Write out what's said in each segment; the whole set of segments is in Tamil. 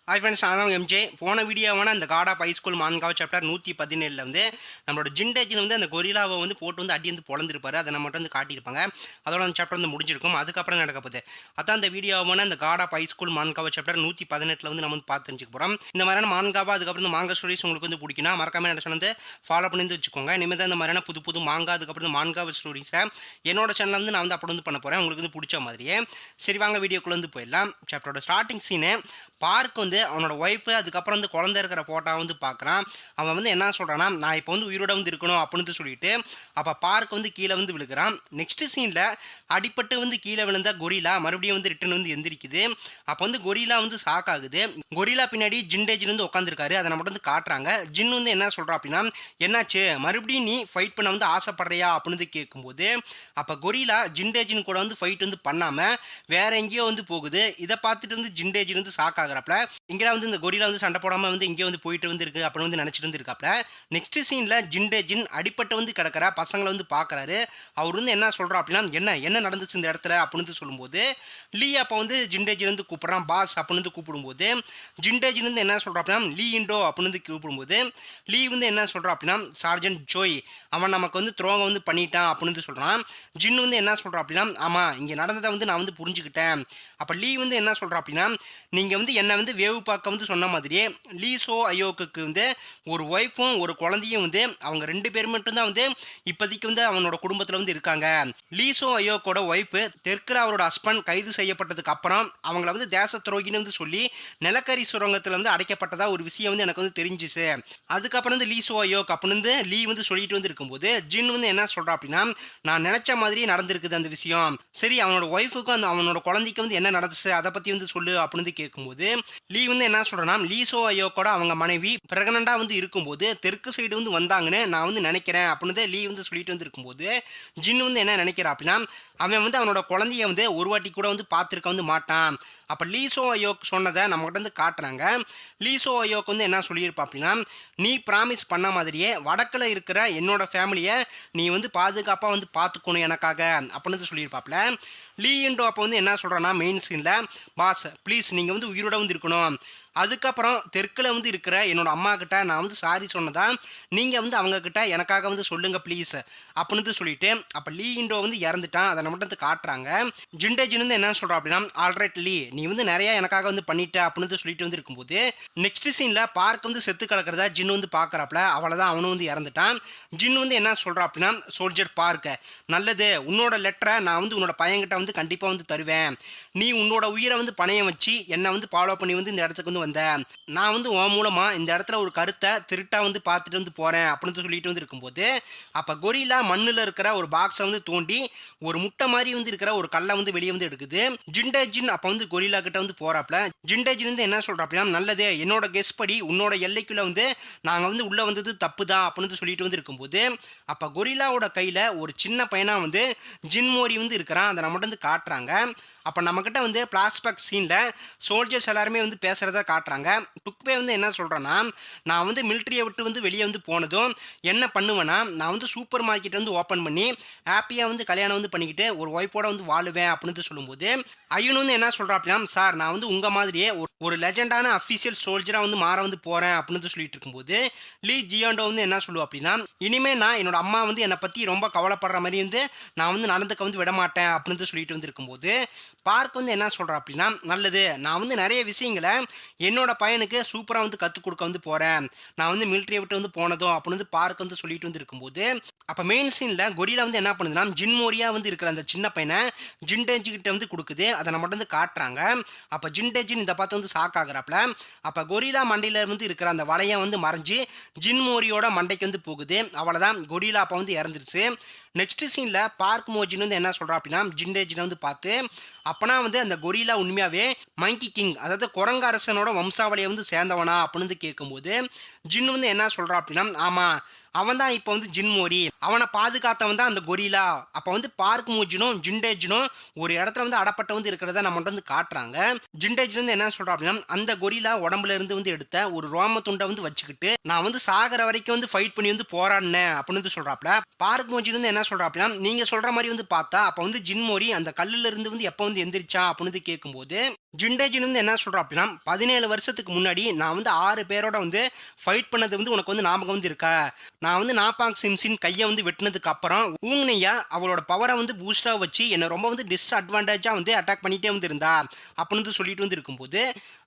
ஹாய் ஃப்ரெண்ட்ஸ், நான் தான் எம்ஜே. போன வீடியோவான அந்த காட் ஆஃப் ஹைஸ்கூல் மான்காவ் சாப்டர் 117 வந்து நம்மளோட ஜிண்டேஜின் வந்து அந்த கொரில்லாவை வந்து போட்டு வந்து அடி வந்து பொழந்திருப்பாரு. அதை நம்ம மட்டும் வந்து காட்டியிருப்பாங்க. அதோட அந்த சாப்டர் வந்து முடிஞ்சிருக்கும். அதுக்கப்புறம் நடக்க போகுது அதான் அந்த வீடியோவான அந்த காட் ஆஃப் ஹைஸ்கூல் மான்காவ் சாப்டர் 118 வந்து நம்ம வந்து பார்த்து தெரிஞ்சுக்க போகிறோம். இந்த மாதிரியான மான்காவா அதுக்கப்புறம் இந்த மாங்கா ஸ்டோரிஸ் உங்களுக்கு வந்து பிடிக்குன்னா மறக்காம என்ன வந்து ஃபாலோ பண்ணி வச்சுக்கோங்க. இனிமேல் தான் இந்த மாதிரியான புது புது மாங்கா அதுக்கப்புறம் இந்த மான்காவ் ஸ்டோரிஸை என்னோட சேனலில் வந்து நான் வந்து அப்படி வந்து பண்ண போகிறேன். உங்களுக்கு வந்து பிடிச்ச மாதிரியே. சரி வாங்க வீடியோக்குள்ளே வந்து போயிடலாம். சாப்டரோட ஸ்டார்டிங் சீனு பார்க் வந்து அவனோட ஒய்ஃபு அதுக்கப்புறம் வந்து குழந்தை இருக்கிற ஃபோட்டோ வந்து பார்க்குறான். அவன் வந்து என்ன சொல்கிறான்னா, நான் இப்போ வந்து உயிரோட வந்து இருக்கணும் அப்படின்னு சொல்லிட்டு அப்போ பார்க் வந்து கீழே வந்து விழுகிறான். நெக்ஸ்ட் சீனில் அடிப்பட்டு வந்து கீழே விழுந்த கொரிலா மறுபடியும் வந்து ரிட்டன் வந்து எந்திரிக்குது. அப்போ வந்து கொரிலா வந்து ஷாக் ஆகுது. கொரிலா பின்னாடி ஜிண்டேஜின் வந்து உட்காந்துருக்காரு. அதை நம்ம வந்து காட்டுறாங்க. ஜின் வந்து என்ன சொல்கிறா அப்படின்னா, என்னாச்சு மறுபடியும் நீ ஃபைட் பண்ண வந்து ஆசைப்படுறியா அப்படின்னு கேட்கும்போது அப்போ கொரிலா ஜிண்டேஜின் கூட வந்து ஃபைட் வந்து பண்ணாமல் வேற எங்கேயோ வந்து போகுது. இதை பார்த்துட்டு வந்து ஜிண்டேஜின் வந்து ஷாக் ஆகிறப்பல இங்கே வந்து இந்த கொரிலா வந்து சண்டை போடாமல் வந்து இங்கே வந்து போயிட்டு வந்து இருக்கு அப்படின்னு வந்து நினச்சிட்டு வந்து இருக்காப்ல. நெக்ஸ்ட் சீனில் ஜிண்டேஜின் அடிப்பட்டு வந்து கிடக்கிற பசங்களை வந்து பார்க்குறாரு. அவர் வந்து என்ன சொல்கிறா அப்படின்னா, என்ன என்ன நடந்துச்சு இந்த இடத்துல அப்படின்னு சொல்லும்போது லீ அப்போ வந்து ஜிண்டேஜின் வந்து கூப்பிட்றான். பாஸ் அப்படின்னு வந்து கூப்பிடும்போது ஜிண்டேஜின் வந்து என்ன சொல்கிறா அப்படின்னா, லீ இண்டோ அப்படின்னு வந்து கூப்பிடும்போது லீ வந்து என்ன சொல்கிறா அப்படின்னா, சார்ஜென்ட் ஜோய் அவன் நமக்கு வந்து துரோகம் வந்து பண்ணிட்டான் அப்படின்னு வந்து சொல்கிறான். ஜின் வந்து என்ன சொல்கிறா அப்படின்னா, ஆமாம் இங்கே நடந்ததை வந்து நான் வந்து புரிஞ்சுக்கிட்டேன். அப்போ லீ வந்து என்ன சொல்கிறா அப்படின்னா, நீங்கள் வந்து என்னை வந்து வேவு பார்க்க வந்து சொன்ன மாதிரியே லீசோ அயோக்கு வந்து ஒரு ஒய்ஃபும் ஒரு குழந்தையும் வந்து அவங்க 2 பேர் மட்டும்தான் வந்து இப்போதைக்கு வந்து அவனோட குடும்பத்தில் வந்து இருக்காங்க. லீசோ அயோக்கோட ஒய்ஃபு தெற்கில் அவரோட ஹஸ்பண்ட் கைது செய்யப்பட்டதுக்கு அப்புறம் அவங்கள வந்து தேச துரோகின்னு வந்து சொல்லி நிலக்கரி சுரங்கத்தில் வந்து அடைக்கப்பட்டதா ஒரு விஷயம் வந்து எனக்கு வந்து தெரிஞ்சிச்சு. அதுக்கப்புறம் வந்து லீசோ அயோக் அப்படின்னு வந்து லீ வந்து சொல்லிட்டு வந்து இருக்கும்போது ஜின் வந்து என்ன சொல்கிறா அப்படின்னா, நான் நினச்ச மாதிரியே நடந்திருக்குது அந்த விஷயம். சரி அவனோட ஒய்ஃபுக்கும் அந்த அவனோட குழந்தைக்கு வந்து என்ன நடந்துச்சு அதை பற்றி வந்து சொல்லு அப்படின்னு கேட்கும்போது லீ வந்து என்ன சொல்கிறேன்னா, லீசோ அயோக்கோட அவங்க மனைவி பிரெக்னண்டாக வந்து இருக்கும்போது தெற்கு சைடு வந்து வந்தாங்கன்னு நான் வந்து நினைக்கிறேன் அப்படின்னு லீ வந்து சொல்லிட்டு வந்து இருக்கும்போது ஜின் வந்து என்ன நினைக்கிறா அப்படின்னா, அவன் வந்து அவனோட குழந்தைய வந்து ஒரு வாட்டி கூட வந்து பார்த்துருக்க வந்து மாட்டான். அப்போ லீசோ அயோக் சொன்னதை நம்மகிட்ட வந்து காட்டுறாங்க. லீசோ அயோக் வந்து என்ன சொல்லியிருப்பா அப்படின்னா, நீ ப்ராமிஸ் பண்ண மாதிரியே வடக்கில் இருக்கிற என்னோட ஃபேமிலியை நீ வந்து பாதுகாப்பாக வந்து பார்த்துக்கணும் எனக்காக அப்படின்னு சொல்லியிருப்பாப்ல. லீ இண்டோ அப்போ வந்து என்ன சொல்கிறான்னா மெயின் சீனில், பாஸ் ப்ளீஸ் நீங்கள் வந்து உயிரோட வந்து இருக்கணும். அதுக்கப்புறம் தெற்கில் வந்து இருக்கிற என்னோட அம்மா கிட்ட நான் வந்து சாரி சொன்னதா நீங்கள் வந்து அவங்கக்கிட்ட எனக்காக வந்து சொல்லுங்கள் ப்ளீஸ் அப்படின்னு சொல்லிட்டு அப்போ லீ இண்டோ வந்து இறந்துட்டான். அதை மட்டும் வந்து காட்டுறாங்க. ஜிண்டேஜின் வந்து என்ன சொல்கிறா அப்படின்னா, ஆல்ரைட் லீ நீ வந்து நிறையா எனக்காக வந்து பண்ணிட்ட அப்படின்னு சொல்லிட்டு வந்து இருக்கும்போது நெக்ஸ்ட் சீனில் பார்க் வந்து செத்து கிடக்கிறதா ஜின் வந்து பார்க்குறாப்புல. அவ்வளோதான் அவனும் வந்து இறந்துட்டான். ஜின் வந்து என்ன சொல்கிறா அப்படின்னா, சோல்ஜர் பார்க் நல்லது உன்னோட லெட்டரை நான் வந்து உன்னோட பையன்கிட்ட வந்து கண்டிப்பாக வந்து தருவேன். நீ உன்னோட உயிரை வந்து பணையம் வச்சு என்னை வந்து ஃபாலோ பண்ணி வந்து இந்த இடத்துக்கு வந்து வந்தேன். நான் வந்து உன் மூலமாக இந்த இடத்துல ஒரு கருத்தை திருட்டா வந்து பார்த்துட்டு வந்து போகிறேன் அப்படின்னு சொல்லிட்டு வந்து இருக்கும்போது அப்போ கொரிலா மண்ணில் இருக்கிற ஒரு பாக்ஸை வந்து தோண்டி ஒரு முட்டை மாதிரி வந்து இருக்கிற ஒரு கல்லை வந்து வெளியே வந்து எடுக்குது. ஜிண்டேஜின் அப்போ வந்து கொரிலா கிட்ட வந்து போகிறாப்புல. ஜிண்டேஜின் வந்து என்ன சொல்கிறா அப்படின்னா, நல்லது என்னோட கெஸ் படி உன்னோட எல்லைக்குள்ளே வந்து நாங்கள் வந்து உள்ளே வந்தது தப்பு தான் அப்படின்னு சொல்லிட்டு வந்து இருக்கும்போது அப்போ கொரிலாவோட கையில் ஒரு சின்ன பையனாக வந்து ஜின்மோரி வந்து இருக்கிறான். அதை நம்ம வந்து காட்டுறாங்க. அப்போ நம்மக்கிட்ட வந்து ஃப்ளாஷ்பேக் சீனில் சோல்ஜர்ஸ் எல்லாருமே வந்து பேசுகிறத காட்டுறாங்க. டுக்பே வந்து என்ன சொல்கிறேன்னா, நான் வந்து மிலிட்ரியை விட்டு வந்து வெளியே வந்து போனதும் என்ன பண்ணுவேன்னா, நான் வந்து சூப்பர் மார்க்கெட் வந்து ஓப்பன் பண்ணி ஹாப்பியாக வந்து கல்யாணம் வந்து பண்ணிக்கிட்டு ஒரு ஒய்ஃபோட வந்து வாழுவேன் அப்படின்னு சொல்லும்போது ஐயன் வந்து என்ன சொல்கிறா அப்படின்னா, சார் நான் வந்து உங்கள் மாதிரியே ஒரு லெஜெண்டான அஃபிஷியல் சோல்ஜராக வந்து மாற வந்து போகிறேன் அப்படின்னு சொல்லிட்டு இருக்கும்போது லீ ஜியாண்டோ வந்து என்ன சொல்லுவா அப்படின்னா, இனிமேல் நான் என்னோட அம்மா வந்து என்னை பற்றி ரொம்ப கவலைப்படுற மாதிரி வந்து நான் வந்து நடந்துக்க வந்து விட மாட்டேன் அப்படின்னு சொல்லிட்டு வந்து இருக்கும்போது பார்க் வந்து என்ன சொல்கிறா அப்படின்னா, நல்லது நான் வந்து நிறைய விஷயங்களை என்னோட பையனுக்கு சூப்பராக வந்து கற்றுக் கொடுக்க வந்து போகிறேன். நான் வந்து மிலிட்ரியை விட்டு வந்து போனதும் அப்படின்னு வந்து பார்க் வந்து சொல்லிட்டு வந்து இருக்கும்போது அப்போ மெயின் சீனில் கொரிலா வந்து என்ன பண்ணுதுன்னா, ஜின்மோரியா வந்து இருக்கிற அந்த சின்ன பையனை ஜிண்டேஜி கிட்ட வந்து கொடுக்குது. அதை நம்ம வந்து காட்டுறாங்க. அப்போ ஜிண்டேஜின் இதை பார்த்து வந்து ஷாக் ஆகுறாப்புல. அப்போ கொரிலா மண்டையில் வந்து இருக்கிற அந்த வளையம் வந்து மறைஞ்சு ஜின்மோரியோட மண்டைக்கு வந்து போகுது. அவ்வளோதான் கொரிலா அப்போ வந்து இறந்துருச்சு. நெக்ஸ்ட் சீனில் பார்க் மோஜின் வந்து என்ன சொல்கிறா அப்படின்னா, ஜிண்டேஜினை வந்து பார்த்து அப்போனா வந்து அந்த கொரிலா உண்மையாகவே மங்கி கிங் அதாவது குரங்கு அரசனோட வம்சாவளியை வந்து சேர்ந்தவனா அப்படின்னு கேட்கும்போது ஜின் வந்து என்ன சொல்கிறா அப்படின்னா, ஆமாம் அவன் தான் இப்போ வந்து ஜின்மோரி அவனை பாதுகாத்தவன் தான் அந்த கொரிலா. அப்போ வந்து பார்க் மோஜினும் ஜிண்டேஜினும் ஒரு இடத்துல வந்து அடப்பட்டு வந்து இருக்கிறத நம்ம வந்து காட்டுறாங்க. ஜிண்டேஜின் வந்து என்ன சொல்கிறா அப்படின்னா, அந்த கொரிலா உடம்புல இருந்து வந்து எடுத்த ஒரு ரோம துண்டை வந்து வச்சுக்கிட்டு நான் வந்து சாகிற வரைக்கும் வந்து ஃபைட் பண்ணி வந்து போராடினேன் அப்படின்னு வந்து சொல்கிறாப்புல. பார்க் மோஜின் வந்து என்ன சொல்கிறா அப்படின்னா, நீங்கள் சொல்கிற மாதிரி வந்து பார்த்தா அப்போ வந்து ஜின்மோரி அந்த கல்லில் இருந்து வந்து எப்போ வந்து எந்திரிச்சா அப்படின்னு கேட்கும்போது ஜிண்டேஜின் வந்து என்ன சொல்றான் அப்படின்னா, 17 வருஷத்துக்கு முன்னாடி நான் வந்து 6 பேரோட வந்து ஃபைட் பண்ணது வந்து உனக்கு வந்து ஞாபகம் வந்து இருக்கா? நான் வந்து நாபாக் சிம்ஸின் கைய வந்து வெட்டுனதுக்கு அப்புறம், ஊங்னேயா அவளோட பவர வந்து பூஸ்ட்டா வச்சு என்ன ரொம்ப வந்து டிஸ்அட்வான்டேஜா வந்து அட்டாக் பண்ணிட்டே வந்து இருந்தா. அப்படின்னு வந்து சொல்லிட்டு வந்து இருக்கும்போது,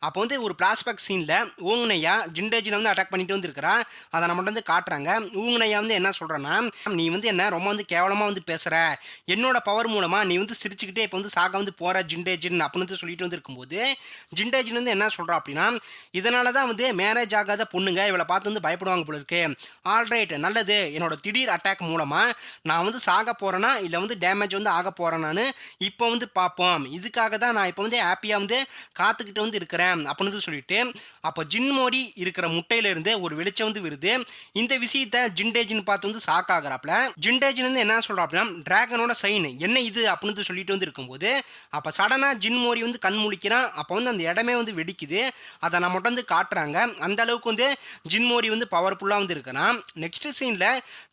அப்போ வந்து ஒரு பிளாஷ்பேக் சீன்ல ஊங்னேயா ஜிண்டேஜின வந்து அட்டாக் பண்ணிட்டு வந்து இருக்கிறா. அத நம்மட்ட வந்து காட்டுறாங்க. ஊங்னேயா வந்து என்ன சொல்றான்னா, "நீ வந்து என்ன ரொம்ப வந்து கேவலமா வந்து பேசுற. என்னோட பவர் மூலமா நீ வந்து சிரிச்சுக்கிட்டே இப்ப வந்து சாக வந்து போற ஜிண்டேஜின்" அப்படின்னு வந்து சொல்லிட்டு வந்து இருக்கும்போது, ஜிண்டேஜின் வந்து என்ன சொல்றா அப்படின்னா, "இதனால தான் வந்து மேரேஜ் ஆகாத பொண்ணுங்க இவள பார்த்து வந்து பயப்படுவாங்க போல இருக்கு. ஆல்ரைட் நல்லது. என்னோட திடீர் அட்டாக் மூலமா நான் வந்து சாக போறேனா, இல்ல வந்து டேமேஜ் வந்து ஆக போறேனான்னு இப்போ வந்து பார்ப்போம். இதுக்காக தான் நான் இப்போ வந்து ஹேப்பியா வந்து காத்துக்கிட்டு வந்து இருக்கிறேன்" அப்படின்னு வந்து சொல்லிட்டு, அப்ப ஜின்மோரி இருக்கிற முட்டையில இருந்து ஒரு வெளிச்சம் வந்து வருது. இந்த விஷயத்த ஜிண்டேஜின் பார்த்து வந்து ஷாக் ஆகுறாப்ல. ஜிண்டேஜின் வந்து என்ன சொல்றா அப்படின்னா, டிராகனோட சைன் என்ன இது அப்படின்னு வந்து சொல்லிட்டு வந்து இருக்கும்போது, அப்ப சடனா ஜின்மோரி வந்து கண் முழிக்கிறான். அப்ப வந்து அந்த இடமே வந்து வெடிக்குது. அத நம்மட்ட வந்து காட்டுறாங்க. அந்த அளவுக்கு வந்து ஜின்மோரி வந்து பவர்ஃபுல்லா வந்து இருக்கிறான். நெக்ஸ்ட் சீன்ல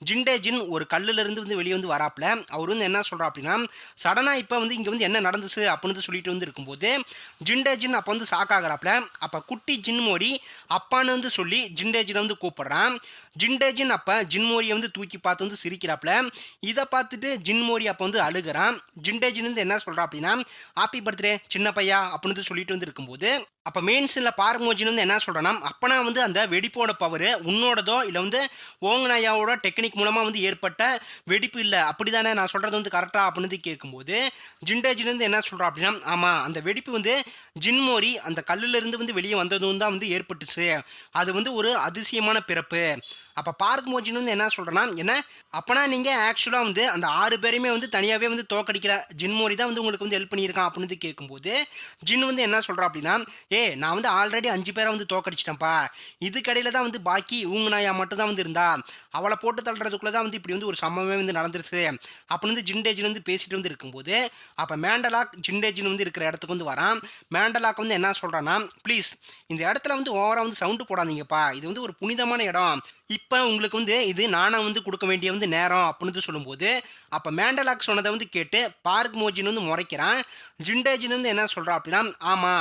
ஜிண்டேஜின் ஒரு கல்லுல இருந்து வந்து வெளிய வந்து வராப்ல. அவரு வந்து என்ன சொல்றா அப்படின்னா, சடனா இப்ப வந்து இங்க வந்து என்ன நடந்துச்சு அப்படின்னு வந்து சொல்லிட்டு வந்து இருக்கும்போது, ஜிண்டேஜின் அப்ப வந்து ஷாக் ஆகுறாப்ல. அப்ப குட்டி ஜின்மோரி அப்பான்னு வந்து சொல்லி ஜிண்டேஜின வந்து கூப்பிடுறான். ஜிண்டேஜின் அப்ப ஜின்மோரியை வந்து தூக்கி பார்த்து வந்து சிரிக்கிறாப்ல. இதை பார்த்துட்டு ஜின்மோரி அப்ப வந்து அழுகுறான். ஜிண்டேஜின் வந்து என்ன சொல்றா அப்படின்னா, ஹாப்பி பர்த்டே சின்ன பையா அப்படின்னு வந்து சொல்லிட்டு வந்து இருக்கும்போது, அப்ப மெயின் சீன்ல பார்மோஜின் வந்து என்ன சொல்றான்னா, அப்பனா வந்து அந்த வெடிப்போட பவர் உன்னோடதோ இல்ல வந்து ஓங்கனாயாவோட டெக்னிக் மூலமா வந்து ஏற்பட்ட வெடிப்பு இல்ல அப்படிதானே, நான் சொல்றது வந்து கரெக்டா அப்படின்னு வந்து கேட்கும்போது, ஜிண்டேஜின் வந்து என்ன சொல்றா அப்படின்னா, ஆமா அந்த வெடிப்பு வந்து ஜின்மோரி அந்த கல்லுல இருந்து வந்து வெளியே வந்ததும் தான் வந்து ஏற்பட்டுச்சு. அது வந்து ஒரு அதிசயமான பிறப்பு. அப்ப பார்க் மோஜின் வந்து என்ன சொல்றேன்னா, என்ன அப்பனா நீங்க ஆக்சுவலா வந்து அந்த 6 பேரையுமே வந்து தனியாவே வந்து தோக்கடிக்கிற ஜின்மோரி தான் வந்து உங்களுக்கு வந்து ஹெல்ப் பண்ணியிருக்கான் அப்படின்னு வந்து கேட்கும்போது, ஜின் வந்து என்ன சொல்றா அப்படின்னா, நான் வந்து ஆல்ரெடி 5 பேரை வந்து தோக்கடிச்சிட்டேன்ப்பா. இதுக்கடையில தான் வந்து பாக்கி ஊங்குனாயா மட்டும் தான் வந்து இருந்தா. அவள போட்டு தள்ளுறதுக்குள்ள தான் வந்து இப்படி வந்து ஒரு சம்பவமே வந்து நடந்துருச்சு. அப்படின்னு வந்து ஜிண்டேஜின் வந்து பேசிட்டு வந்து இருக்கும்போது, அப்ப மேண்டலாக் ஜிண்டேஜின் வந்து இருக்கிற இடத்துக்கு வந்து வரான். மேண்டலாக் வந்து என்ன சொல்றான்னா, ப்ளீஸ் இந்த இடத்துல வந்து ஓவரா வந்து சவுண்ட் போடாதீங்கப்பா. இது வந்து ஒரு புனிதமான இடம். இப்ப உங்களுக்கு வந்து இது நானா வந்து குடுக்க வேண்டிய வந்து நேரம் அப்படின்னு சொல்லும்போது, அப்ப மேண்டலாக் சொன்னத வந்து கேட்டு பார்க் மோஜின் வந்து முறைக்கிறான். ஜிண்டேஜின் வந்து என்ன சொல்றான் அப்படின்னா, ஆமா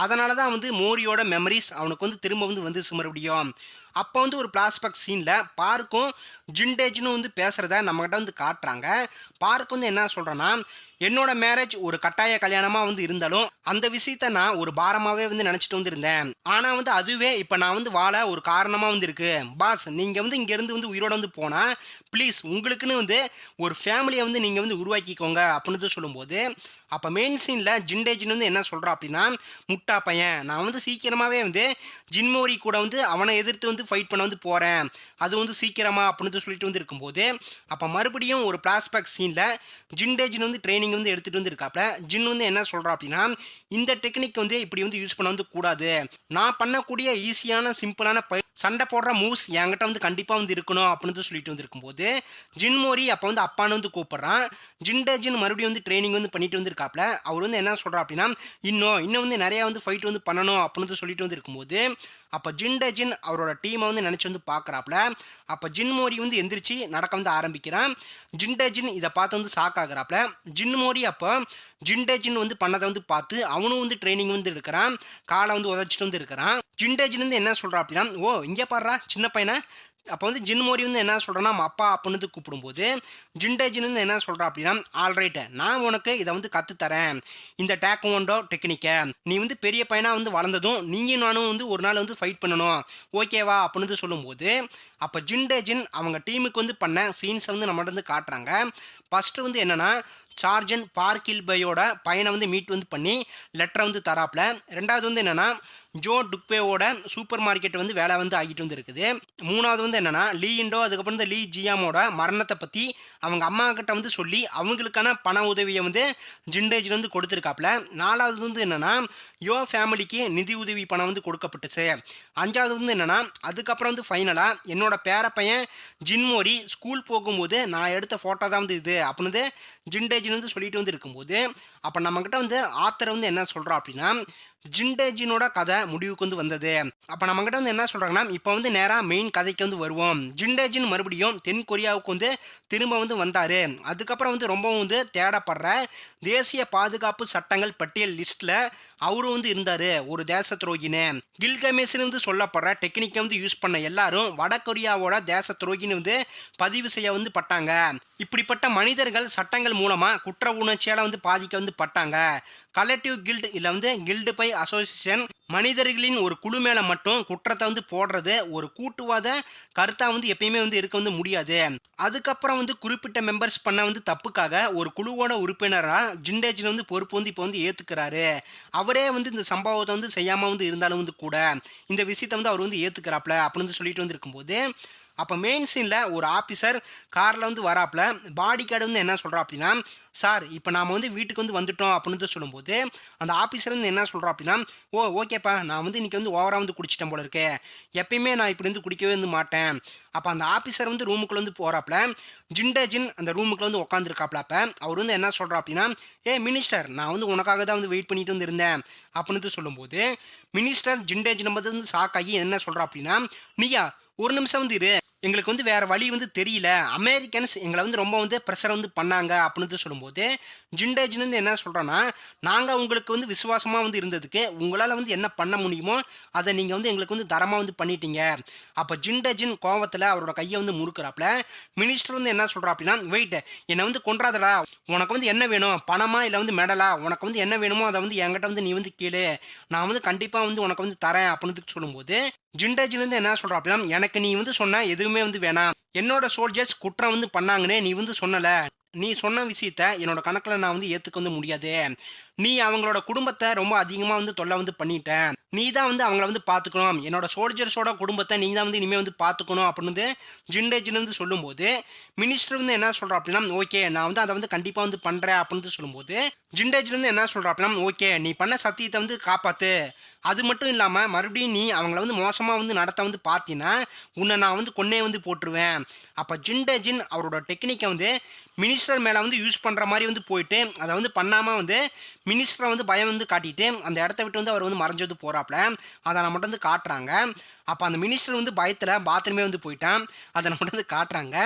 அதனால தான் வந்து மோரியோட மெமரிஸ் அவனுக்கு வந்து திரும்ப வந்து வந்துச்சு மறுபடியும். அப்போ வந்து ஒரு பிளாஷ்பேக் சீன்ல பார்க்கும் ஜிண்டேஜ்னு வந்து பேசுறத நம்மகிட்ட வந்து காட்டுறாங்க. பார்க் வந்து என்ன சொல்றேன்னா, என்னோட மேரேஜ் ஒரு கட்டாய கல்யாணமா வந்து இருந்தாலும் அந்த விஷயத்த நான் ஒரு பாரமாவே வந்து நினைச்சிட்டு வந்து இருந்தேன். ஆனா வந்து அதுவே இப்ப நான் வந்து வாழ ஒரு காரணமா வந்து இருக்கு. பாஸ் நீங்க வந்து இங்க இருந்து வந்து உயிரோட வந்து போனா ப்ளீஸ் உங்களுக்குன்னு வந்து ஒரு ஃபேமிலியை வந்து நீங்க வந்து உருவாக்கிக்கோங்க அப்படின்னு சொல்லும்போது, அப்ப மெயின் சீன்ல ஜிண்டேஜின் வந்து என்ன சொல்றா அப்படின்னா, முட்டா பையன் நான் வந்து சீக்கிரமாவே வந்து ஜின்மோரி கூட வந்து அவனை எதிர்த்து வந்து ஃபைட் பண்ண வந்து போறேன். அது வந்து சீக்கிரமா அப்படின்னு சொல்லிட்டு வந்து இருக்கும்போது, அப்ப மறுபடியும் ஒரு பிளாஷ்பேக் சீன்ல ஜிண்டேஜின் வந்து ட்ரைனிங் வந்து எடுத்துட்டு வந்து இருக்காப்ல. ஜின் வந்து என்ன சொல்றா அப்படின்னா, இந்த டெக்னிக் வந்து இப்படி வந்து யூஸ் பண்ண வந்து கூடாது. நான் பண்ணக்கூடிய ஈஸியான சிம்பிளான சண்டை போடுற மூவ்ஸ் என்கிட்ட வந்து கண்டிப்பா வந்து இருக்கணும் அப்படின்னு சொல்லிட்டு வந்து இருக்கும்போது, ஜின்மோரி அப்ப வந்து அப்பான்னு வந்து கூப்பிடுறான். ஜிண்டேஜின் மறுபடியும் வந்து ட்ரைனிங் வந்து பண்ணிட்டு வந்து இருக்காப்ல. அவர் வந்து என்ன சொல்றா அப்படின்னா, இன்னும் வந்து நிறைய வந்து ஃபைட் வந்து பண்ணணும் அப்படின்னு சொல்லிட்டு வந்து இருக்கும்போது, அப்ப ஜிண்டேஜின் அவரோட டீமை வந்து நினைச்சு வந்து பாக்குறாப்ல. அப்ப ஜின்மோரி வந்து எந்திரிச்சு நடக்க வந்து ஆரம்பிக்கிறான். ஜிண்டேஜின் இதை பார்த்து வந்து ஷாக் ஆகுறாப்ல. ஜின்மோரி அப்போ ஜிண்டேஜின் வந்து பண்ணதை வந்து பார்த்து அவனும் வந்து ட்ரைனிங் வந்து எடுக்கிறான். காலை வந்து உதச்சிட்டு வந்து இருக்கிறான். ஜிண்டேஜின் வந்து என்ன சொல்றா அப்படின்னா, ஓ இங்கே பாடுறா சின்ன பையனை. அப்போ வந்து ஜின்மோரி வந்து என்ன சொல்றேன்னா, நம்ம அப்பா அப்படின்னு கூப்பிடும்போது, ஜிண்டேஜின் வந்து என்ன சொல்றா அப்படின்னா, ஆல்ரைட் நான் உனக்கு இதை வந்து கற்றுத்தரேன். இந்த டேக்வோண்டோ டெக்னிக்கை நீ வந்து பெரிய பையனா வந்து வளர்ந்ததும் நீயும் நானும் வந்து ஒரு நாள் வந்து ஃபைட் பண்ணணும் ஓகேவா அப்படின்னு சொல்லும்போது, அப்போ ஜிண்டேஜின் அவங்க டீமுக்கு வந்து பண்ண சீன்ஸை வந்து நம்மகிட்ட வந்து காட்டுறாங்க. ஃபர்ஸ்ட் வந்து என்னன்னா, சார்ஜன் பார்க்கில்பையோட பையனை வந்து மீட் வந்து பண்ணி லெட்டரை வந்து தராப்ல. ரெண்டாவது வந்து என்னன்னா, ஜோ டுக்பேவோட சூப்பர் மார்க்கெட் வந்து வேலை வந்து ஆகிட்டு வந்து இருக்குது. மூணாவது வந்து என்னன்னா, லீ இண்டோ அதுக்கப்புறம் இந்த லீ ஜியாமோட மரணத்தை பற்றி அவங்க அம்மா கிட்ட வந்து சொல்லி அவங்களுக்கான பண உதவியை வந்து ஜிண்டேஜில் வந்து கொடுத்துருக்காப்ல. நாலாவது வந்து என்னன்னா, யோ ஃபேமிலிக்கு நிதி உதவி பணம் வந்து கொடுக்கப்பட்டுச்சு. அஞ்சாவது வந்து என்னன்னா, அதுக்கப்புறம் வந்து ஃபைனலாக என்னோட பேர பையன் ஜின்மோரி ஸ்கூல் போகும்போது நான் எடுத்த ஃபோட்டோ தான் வந்து இது அப்படின்னு ஜிண்டேஜின் வந்து சொல்லிட்டு வந்து இருக்கும்போது, அப்போ நம்மக்கிட்ட வந்து ஆத்தர் வந்து என்ன சொல்கிறோம் அப்படின்னா, ஜிண்டேஜினோட கதை முடிவுக்கு வந்து வந்தது. அப்போ நம்மக்கிட்ட வந்து என்ன சொல்கிறாங்கன்னா, இப்போ வந்து நேராக மெயின் கதைக்கு வந்து வருவோம். ஜிண்டேஜின் மறுபடியும் தென் கொரியாவுக்கு வந்து திரும்ப வந்து வந்தார். அதுக்கப்புறம் வந்து ரொம்பவும் வந்து தேடப்படுற தேசிய பாதுகாப்பு சட்டங்கள் பட்டியல் லிஸ்ட்ல அவரும் வந்து இருந்தாரு ஒரு தேச துரோகின்னு. கில்கமேஷ்னு வந்து சொல்லப்படுற டெக்னிக்கை வந்து யூஸ் பண்ண எல்லாரும் வடகொரியாவோட தேச துரோகின்னு வந்து பதிவு செய்ய வந்து பட்டாங்க. இப்படிப்பட்ட மனிதர்கள் சட்டங்கள் மூலமா குற்ற உணர்ச்சியால வந்து பாதிக்க வந்து பட்டாங்க. கலெக்டிவ் கில்ட் இல்ல வந்து கில்டு பை அசோசியேஷன் மனிதர்களின் ஒரு குழு மேல மட்டும் குற்றத்தை வந்து போடுறது ஒரு கூட்டுவாத கருத்தா வந்து எப்பயுமே வந்து இருக்க வந்து முடியாது. அதுக்கப்புறம் வந்து குறிப்பிட்ட மெம்பர்ஸ் பண்ண வந்து தப்புக்காக ஒரு குழுவோட உறுப்பினரா ஜிண்டேஜின் வந்து பொறுப்பு வந்து இப்போ வந்து ஏத்துக்கிறாரு. அவரே வந்து இந்த சம்பவத்தை வந்து செய்யாம வந்து இருந்தாலும் வந்து கூட இந்த விஷயத்தை வந்து அவர் வந்து ஏத்துக்கிறாப்ல அப்படின்னு வந்து சொல்லிட்டு வந்து இருக்கும்போது, அப்போ மெயின் சீனில் ஒரு ஆஃபீஸர் காரில் வந்து வராப்புல பாடி கார்டு வந்து என்ன சொல்கிறா அப்படின்னா, சார் இப்போ நாம் வந்து வீட்டுக்கு வந்து வந்துட்டோம் அப்படின்னு சொல்லும்போது அந்த ஆஃபீஸர் வந்து என்ன சொல்கிறா அப்படின்னா, ஓ ஓகேப்பா நான் வந்து இன்றைக்கி வந்து ஓவராக வந்து குடிச்சிட்டேன் போல இருக்கே, எப்பயுமே நான் இப்படி வந்து குடிக்கவே வந்து மாட்டேன். அப்போ அந்த ஆஃபீஸர் வந்து ரூமுக்குள்ள வந்து போகிறாப்புல ஜிண்டேஜின் அந்த ரூமுக்குள்ள வந்து உட்காந்துருக்காப்புல. அப்போ அவர் வந்து என்ன சொல்கிறா அப்படின்னா, ஏ மினிஸ்டர் நான் வந்து உனக்காக தான் வந்து வெயிட் பண்ணிட்டு வந்து இருந்தேன் அப்படின்னு சொல்லும்போது மினிஸ்டர் ஜிண்டேஜின் வந்து ஷாக் என்ன சொல்கிறா அப்படின்னா, நீயா ஒரு நிமிஷம் வந்து இரு, எங்களுக்கு வந்து வேற வழி வந்து தெரியல, அமெரிக்கன்ஸ் எங்களை வந்து ரொம்ப வந்து ப்ரெஷர் வந்து பண்ணாங்க அப்படின்னு சொல்லும்போது ஜிண்டேஜின் வந்து என்ன சொல்கிறோன்னா, நாங்கள் உங்களுக்கு வந்து விசுவாசமாக வந்து இருந்ததுக்கு உங்களால் வந்து என்ன பண்ண முடியுமோ அதை நீங்கள் வந்து எங்களுக்கு வந்து தரமாக வந்து பண்ணிட்டீங்க. அப்போ ஜிண்டேஜின் கோவத்தில் அவரோட கையை வந்து முறுக்குறாப்புல. மினிஸ்டர் வந்து என்ன சொல்கிறா அப்படின்னா, வெயிட் என்னை வந்து கொன்றாதடா, உனக்கு வந்து என்ன வேணும், பணமா இல்லை வந்து மெடலா, உனக்கு வந்து என்ன வேணுமோ அதை வந்து என்கிட்ட வந்து நீ வந்து கேளு, நான் வந்து கண்டிப்பாக வந்து உனக்கு வந்து தரேன் அப்படின்னு சொல்லும்போது ஜிண்டேஜின் வந்து என்ன சொல்கிறா அப்படின்னா, எனக்கு நீ வந்து சொன்ன எதுவுமே வந்து வேணாம், என்னோட சோல்ஜர்ஸ் குற்றம் வந்து பண்ணாங்கன்னு நீ வந்து சொன்னல, நீ சொன்ன விஷயத்த என்னோட கணக்கில் நான் வந்து ஏற்றுக்க வந்து முடியாது. நீ அவங்களோட குடும்பத்தை ரொம்ப அதிகமாக வந்து தொல்லை வந்து பண்ணிட்ட, நீ தான் வந்து அவங்கள வந்து பார்த்துக்கணும், என்னோட சோல்ஜர்ஸோட குடும்பத்தை நீ தான் வந்து இனிமேல் வந்து பார்த்துக்கணும் அப்படின்னு வந்து ஜிண்டேஜின் வந்து சொல்லும்போது மினிஸ்டர் வந்து என்ன சொல்கிறா அப்படின்னா, ஓகே நான் வந்து அதை வந்து கண்டிப்பாக வந்து பண்ணுறேன் அப்படின்னு சொல்லும்போது ஜிண்டேஜின் வந்து என்ன சொல்கிறா அப்படின்னா, ஓகே நீ பண்ண சத்தியத்தை வந்து காப்பாற்று, அது மட்டும் இல்லாமல் மறுபடியும் நீ அவங்கள வந்து மோசமாக வந்து நடத்த வந்து பார்த்தீங்கன்னா உன்னை நான் வந்து கொன்னே வந்து போட்டுருவேன். அப்போ ஜிண்டேஜின் அவரோட டெக்னிக்கை வந்து மினிஸ்டர் மேலே வந்து யூஸ் பண்ணுற மாதிரி வந்து போயிட்டு அதை வந்து பண்ணாமல் வந்து மினிஸ்டரை வந்து பயம் வந்து காட்டிட்டு அந்த இடத்த விட்டு வந்து அவர் வந்து மறைஞ்சு வந்து போகிறாப்புல. அதை நம்ம மட்டும் வந்து காட்டுறாங்க. அப்போ அந்த மினிஸ்டர் வந்து பயத்தில் பாத்ரூமே வந்து போயிட்டான், அதை நம்ம மட்டும் வந்து காட்டுறாங்க.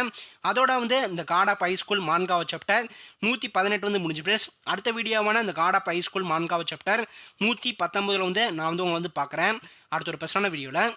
அதோட வந்து இந்த காட் ஆஃப் ஹைஸ்கூல் மான்காவ் சாப்டர் 118 வந்து முடிஞ்சு ப்ளஸ் அடுத்த வீடியோவான இந்த காட் ஆஃப் ஹைஸ்கூல் மான்காவ் சாப்டர் 119 வந்து நான் வந்து உங்களை வந்து பார்க்குறேன் அடுத்த ஒரு பெஸ்டான வீடியோவில்.